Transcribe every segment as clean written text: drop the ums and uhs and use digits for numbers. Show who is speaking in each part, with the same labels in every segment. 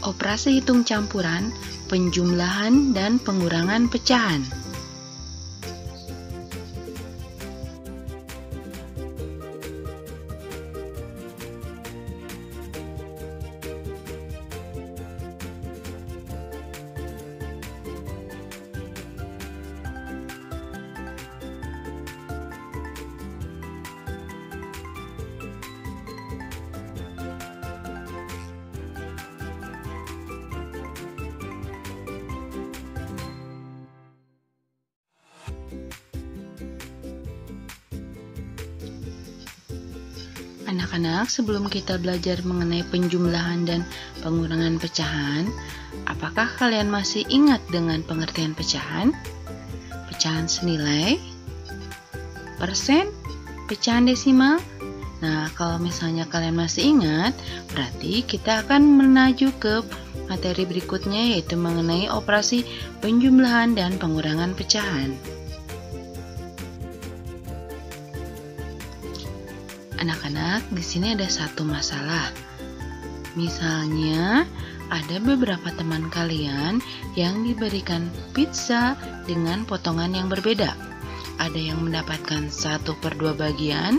Speaker 1: Operasi hitung campuran, penjumlahan dan pengurangan pecahan. Anak-anak, sebelum kita belajar mengenai penjumlahan dan pengurangan pecahan, apakah kalian masih ingat dengan pengertian pecahan? Pecahan senilai, persen, pecahan desimal. Nah, kalau misalnya kalian masih ingat, berarti kita akan menuju ke materi berikutnya, yaitu mengenai operasi penjumlahan dan pengurangan pecahan. Anak-anak, di sini ada satu masalah. Misalnya, ada beberapa teman kalian yang diberikan pizza dengan potongan yang berbeda. Ada yang mendapatkan 1/2 bagian,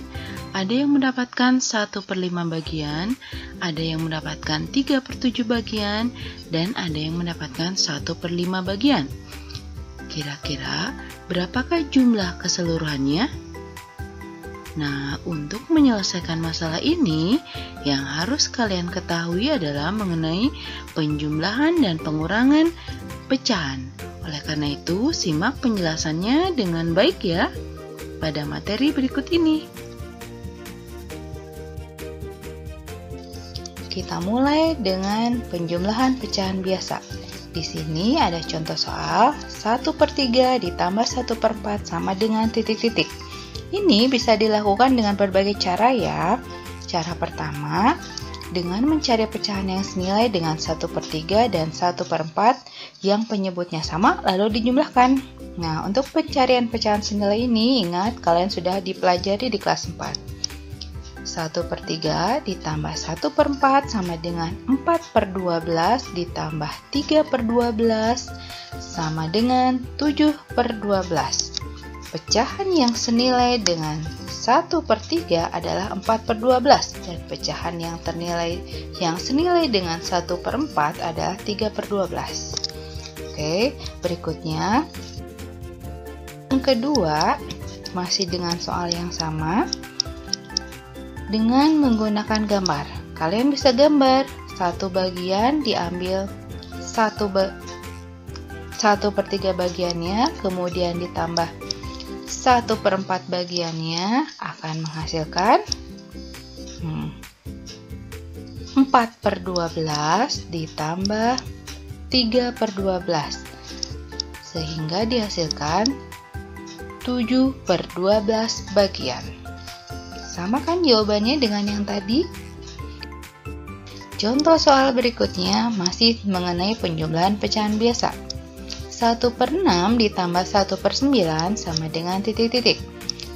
Speaker 1: ada yang mendapatkan 1/5 bagian, ada yang mendapatkan 3/7 bagian, dan ada yang mendapatkan 1/5 bagian. Kira-kira berapakah jumlah keseluruhannya? Nah, untuk menyelesaikan masalah ini, yang harus kalian ketahui adalah mengenai penjumlahan dan pengurangan pecahan. Oleh karena itu, simak penjelasannya dengan baik ya pada materi berikut ini. Kita mulai dengan penjumlahan pecahan biasa. Di sini ada contoh soal 1/3 ditambah 1/4 sama dengan titik-titik. Ini bisa dilakukan dengan berbagai cara ya. Cara pertama, dengan mencari pecahan yang senilai dengan 1/3 dan 1/4 yang penyebutnya sama lalu dijumlahkan. Nah, untuk pencarian pecahan senilai ini, ingat kalian sudah dipelajari di kelas 4. 1/3 ditambah 1/4 sama dengan 4/12 ditambah 3/12 sama dengan 7/12. Pecahan yang senilai dengan 1/3 adalah 4/12 dan pecahan yang senilai dengan 1/4 adalah 3/12. Oke, berikutnya yang kedua, masih dengan soal yang sama. Dengan menggunakan gambar, kalian bisa gambar satu bagian diambil 1/3 bagiannya, kemudian ditambah 1/4 bagiannya akan menghasilkan 4/12 ditambah 3/12 sehingga dihasilkan 7/12 bagian. Sama kan jawabannya dengan yang tadi? Contoh soal berikutnya masih mengenai penjumlahan pecahan biasa. 1/6 ditambah 1/9 sama dengan titik-titik.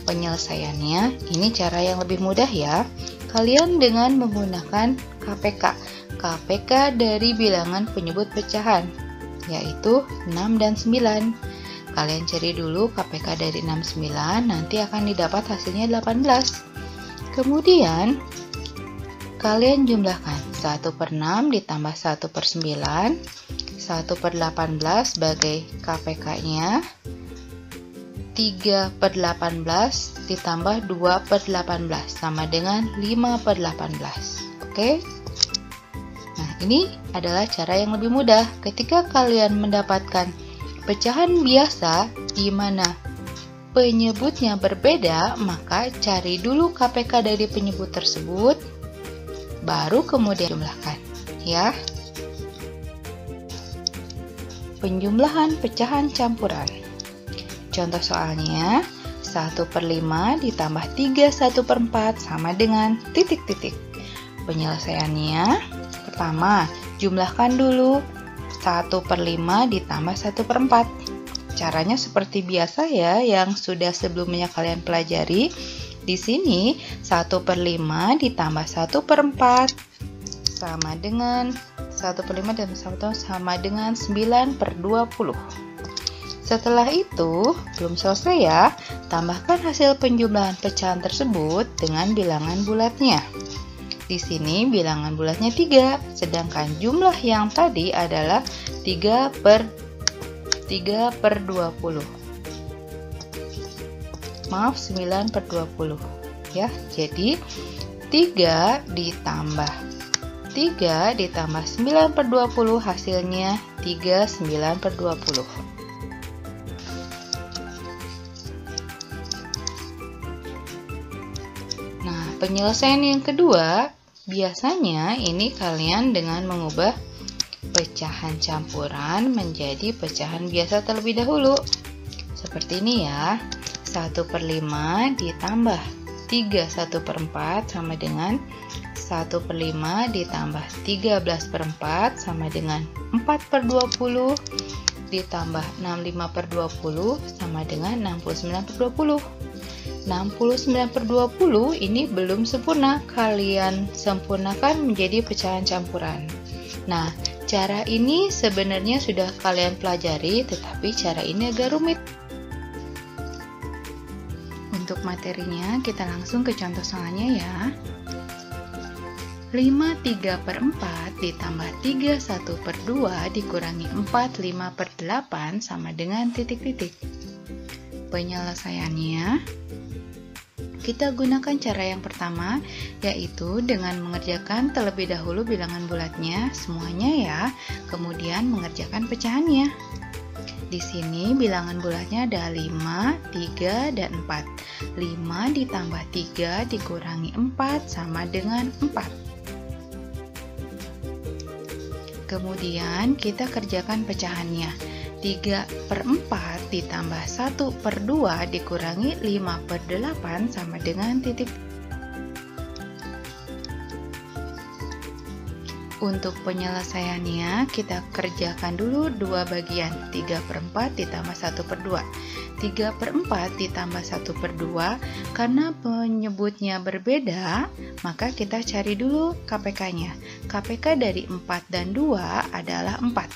Speaker 1: Penyelesaiannya, ini cara yang lebih mudah ya. Kalian dengan menggunakan KPK. KPK dari bilangan penyebut pecahan, yaitu 6 dan 9. Kalian cari dulu KPK dari 6, 9, nanti akan didapat hasilnya 18. Kemudian, kalian jumlahkan 1/6 ditambah 1/9, 1/18 sebagai KPK-nya, 3/18 ditambah 2/18 sama dengan 5/18. Oke? Nah, ini adalah cara yang lebih mudah. Ketika kalian mendapatkan pecahan biasa di mana penyebutnya berbeda, maka cari dulu KPK dari penyebut tersebut, baru kemudian jumlahkan, ya. Penjumlahan pecahan campuran. Contoh soalnya, 1/5 ditambah 3 1/4 sama dengan titik-titik. Penyelesaiannya, pertama, jumlahkan dulu 1/5 ditambah 1/4. Caranya seperti biasa ya, yang sudah sebelumnya kalian pelajari. Di sini 1/5 ditambah 1/4 sama dengan 1/5 ditambah 1 sama dengan 9/20. Setelah itu, belum selesai ya, tambahkan hasil penjumlahan pecahan tersebut dengan bilangan bulatnya. Di sini bilangan bulatnya 3, sedangkan jumlah yang tadi adalah 3/20. Maaf, 9/20 ya. Jadi 3 ditambah 9/20 hasilnya 39/20. Nah, penyelesaian yang kedua, biasanya ini kalian dengan mengubah pecahan campuran menjadi pecahan biasa terlebih dahulu. Seperti ini ya. 1/5 ditambah 3 1/4 sama dengan 1/5 ditambah 13/4 sama dengan 4/20 ditambah 65/20 sama dengan 69/20. 69/20 ini belum sempurna, kalian sempurnakan menjadi pecahan campuran. Nah, cara ini sebenarnya sudah kalian pelajari, tetapi cara ini agak rumit. Untuk materinya, kita langsung ke contoh soalnya ya. 5 3/4 ditambah 3 1/2 dikurangi 4 5/8 sama dengan titik-titik. Penyelesaiannya, kita gunakan cara yang pertama, yaitu dengan mengerjakan terlebih dahulu bilangan bulatnya semuanya ya, kemudian mengerjakan pecahannya. Di sini bilangan bulatnya ada 5, 3, dan 4. 5 ditambah 3 dikurangi 4 sama dengan 4. Kemudian kita kerjakan pecahannya. 3/4 ditambah 1/2 dikurangi 5/8 sama dengan titik. Untuk penyelesaiannya, kita kerjakan dulu dua bagian. 3/4 ditambah 1/2. 3/4 ditambah 1/2, karena penyebutnya berbeda, maka kita cari dulu KPK-nya. KPK dari 4 dan 2 adalah 4.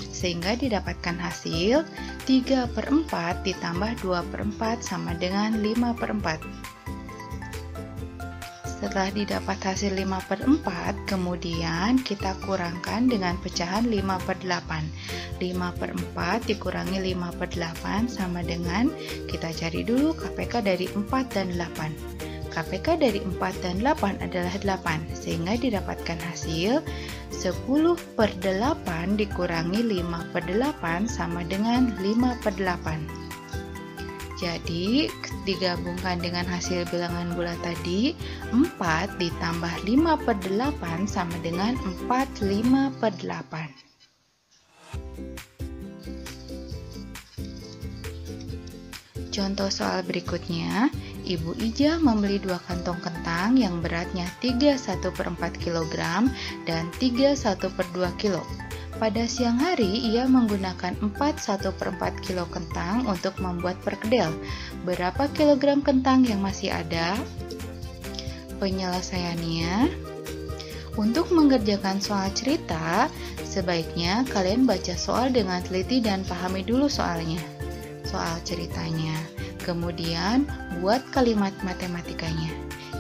Speaker 1: Sehingga didapatkan hasil 3/4 ditambah 2/4 sama dengan 5/4. Setelah didapat hasil 5/4, kemudian kita kurangkan dengan pecahan 5/8. 5/4 dikurangi 5/8 sama dengan, kita cari dulu KPK dari 4 dan 8. KPK dari 4 dan 8 adalah 8, sehingga didapatkan hasil 10/8 dikurangi 5/8 sama dengan 5/8. Jadi, digabungkan dengan hasil bilangan bulat tadi, 4 ditambah 5/8 sama dengan 4/5/8. Contoh soal berikutnya, Ibu Ija membeli 2 kantong kentang yang beratnya 3 1/4 kg dan 3 1/2 kg. Pada siang hari, ia menggunakan 4 1/4 kilo kentang untuk membuat perkedel. Berapa kilogram kentang yang masih ada? Penyelesaiannya, untuk mengerjakan soal cerita, sebaiknya kalian baca soal dengan teliti dan pahami dulu soalnya, soal ceritanya. Kemudian, buat kalimat matematikanya.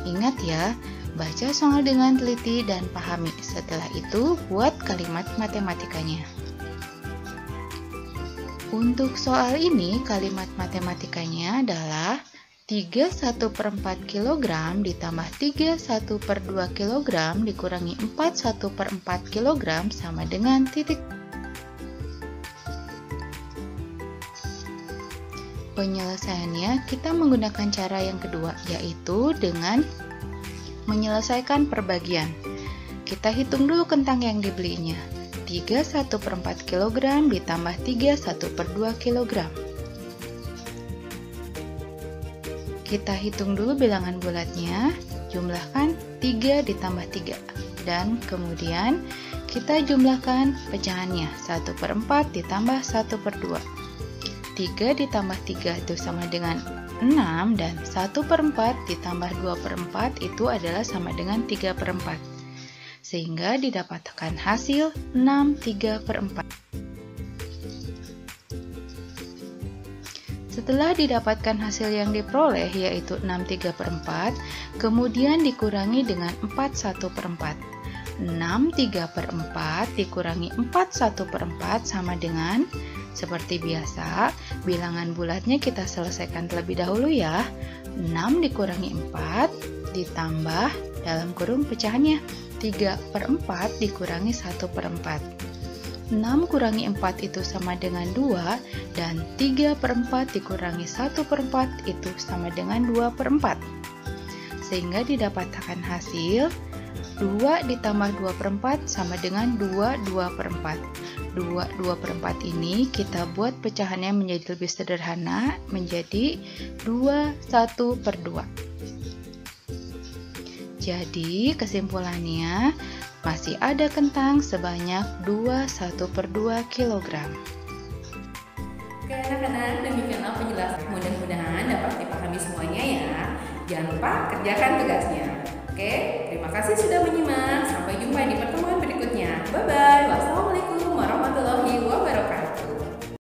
Speaker 1: Ingat ya, baca soal dengan teliti dan pahami. Setelah itu, buat kalimat matematikanya. Untuk soal ini, kalimat matematikanya adalah 3 1/4 kg ditambah 3 1/2 kg dikurangi 4 1/4 kg sama dengan titik. Penyelesaiannya, kita menggunakan cara yang kedua, yaitu dengan menyelesaikan perbagian. Kita hitung dulu kentang yang dibelinya. 3 1/4 kg ditambah 3 1/2 kg. Kita hitung dulu bilangan bulatnya, jumlahkan 3 ditambah 3. Dan kemudian kita jumlahkan pecahannya, 1/4 ditambah 1/2. 3 ditambah 3 itu sama dengan 6, dan 1/4 ditambah 2/4 itu adalah sama dengan 3/4. sehingga didapatkan hasil 6/3/4. Setelah didapatkan hasil yang diperoleh yaitu 6/3/4, kemudian dikurangi dengan 4/1/4. 6/3/4 dikurangi 4/1/4 sama dengan, seperti biasa, bilangan bulatnya kita selesaikan terlebih dahulu ya. 6 dikurangi 4 ditambah dalam kurung pecahannya 3/4 dikurangi 1/4. 6 kurangi 4 itu sama dengan 2, dan 3/4 dikurangi 1/4 itu sama dengan 2/4. Sehingga didapatkan hasil 2 ditambah 2/4 sama dengan 2/4. 2/4 ini kita buat pecahannya menjadi lebih sederhana, menjadi 2/1/2. Jadi kesimpulannya, masih ada kentang sebanyak 2/1/2 kg.
Speaker 2: Oke anak-anak, demikianlah penjelasan. Mudah-mudahan dapat dipahami semuanya ya. Jangan lupa kerjakan tugasnya. Oke, terima kasih sudah menyimak. Sampai jumpa di pertemuan berikutnya. Bye-bye. Wassalamualaikum warahmatullahi wabarakatuh.